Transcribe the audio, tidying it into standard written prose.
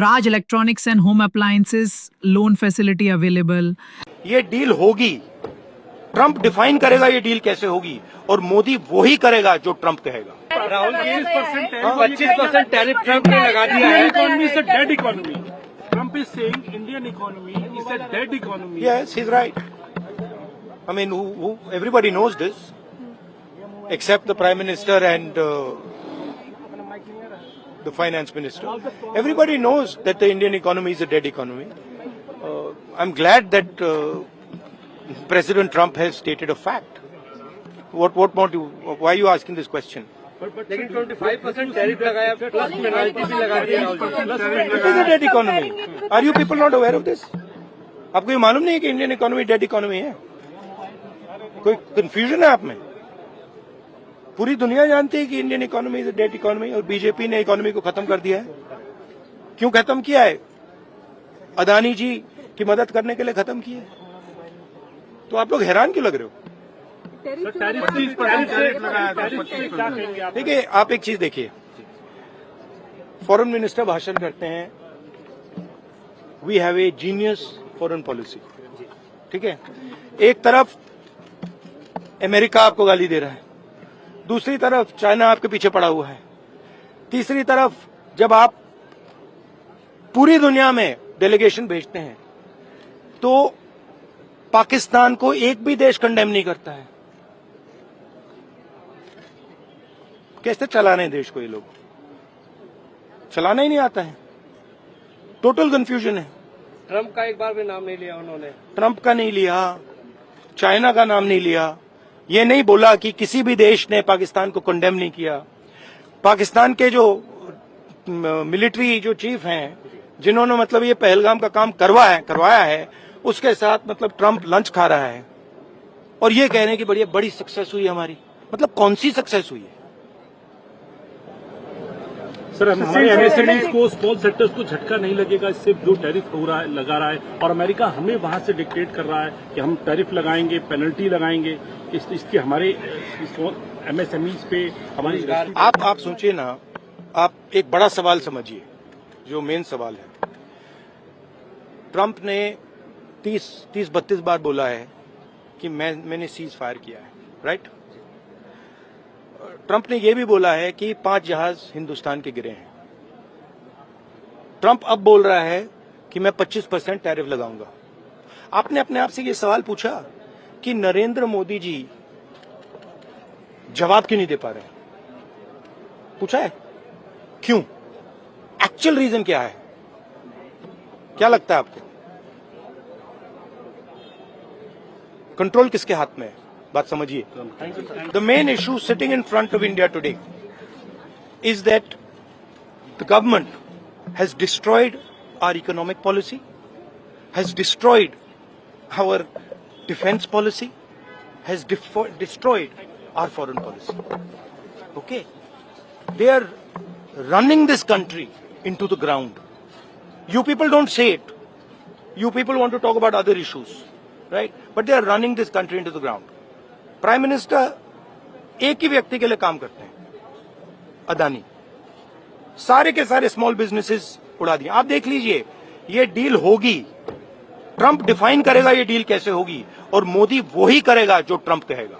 Raj Electronics and Home Appliances loan facility available. ये deal होगी, Trump define करेगा ये डील कैसे होगी और मोदी वही करेगा जो ट्रंप कहेगा। राहुल 25% टैरिफ ट्रंप ने लगा दिया है। Economy is a dead economy. Trump is saying Indian economy is a dead economy. Yes, he's right. I mean, everybody knows this, except the Prime Minister and the Finance Minister. Everybody knows that the Indian economy is a dead economy. I'm glad that President Trump has stated a fact. What more do? Why are you asking this question? लेकिन 25% tariff लगाया, plus penalty भी लगा दी Rahul ji. It is a dead economy. Are you people not aware of this? आपको ये मालूम नहीं है कि इंडियन इकोनॉमी डेड इकोनॉमी है? कोई कंफ्यूजन है आप में? पूरी दुनिया जानती है कि Indian economy is a dead economy और बीजेपी ने इकोनॉमी को खत्म कर दिया है। क्यों खत्म किया है? अदानी जी की मदद करने के लिए खत्म किया है। तो आप लोग हैरान क्यों लग रहे हो? देखिए, आप एक चीज देखिए, फॉरेन मिनिस्टर भाषण करते हैं, we have a genius foreign policy, ठीक है। एक तरफ अमेरिका आपको गाली दे रहा है, दूसरी तरफ चाइना आपके पीछे पड़ा हुआ है, तीसरी तरफ जब आप पूरी दुनिया में डेलीगेशन भेजते हैं तो पाकिस्तान को एक भी देश कंडेम नहीं करता है। कैसे चलाने देश को? ये लोग चलाना ही नहीं आता है। टोटल कंफ्यूजन है। ट्रंप का एक बार भी नाम नहीं लिया उन्होंने। ट्रंप का नहीं लिया, चाइना का नाम नहीं लिया, ये नहीं बोला कि किसी भी देश ने पाकिस्तान को कंडेम नहीं किया। पाकिस्तान के जो मिलिट्री जो चीफ हैं, जिन्होंने मतलब ये पहलगाम का काम करवाया है, उसके साथ मतलब ट्रंप लंच खा रहा है और ये कह रहे हैं कि बड़ी सक्सेस हुई हमारी। मतलब कौन सी सक्सेस हुई है? सर, हमारे एमएसएमईज को, स्मॉल सेक्टर्स को झटका नहीं लगेगा इससे जो टैरिफ हो रहा है, लगा रहा है, और अमेरिका हमें वहां से डिक्टेट कर रहा है कि हम टैरिफ लगाएंगे, पेनल्टी लगाएंगे, इसकी हमारे एमएसएमईज पे हमारी। आप सोचिए ना, आप एक बड़ा सवाल समझिए, जो मेन सवाल है। ट्रंप ने 30-32 बार बोला है कि मैंने सीज फायर किया है, राइट। ट्रंप ने यह भी बोला है कि 5 जहाज हिंदुस्तान के गिरे हैं। ट्रंप अब बोल रहा है कि मैं 25% टैरिफ लगाऊंगा। आपने अपने आप से यह सवाल पूछा कि नरेंद्र मोदी जी जवाब क्यों नहीं दे पा रहे हैं? पूछा है क्यों? एक्चुअल रीजन क्या है? क्या लगता है आपको? कंट्रोल किसके हाथ में है? बात समझिए। The main issue sitting in front of India today is that the government has destroyed our economic policy, has destroyed our defence policy, has destroyed our foreign policy. Okay, they are running this country into the ground. You people don't say it. You people want to talk about other issues, right? But they are running this country into the ground. Prime Minister एक ही व्यक्ति के लिए काम करते हैं, अदानी। सारे के सारे स्मॉल बिजनेसेस उड़ा दिए। आप देख लीजिए, ये डील होगी, ट्रंप डिफाइन करेगा ये डील कैसे होगी और मोदी वही करेगा जो ट्रंप कहेगा।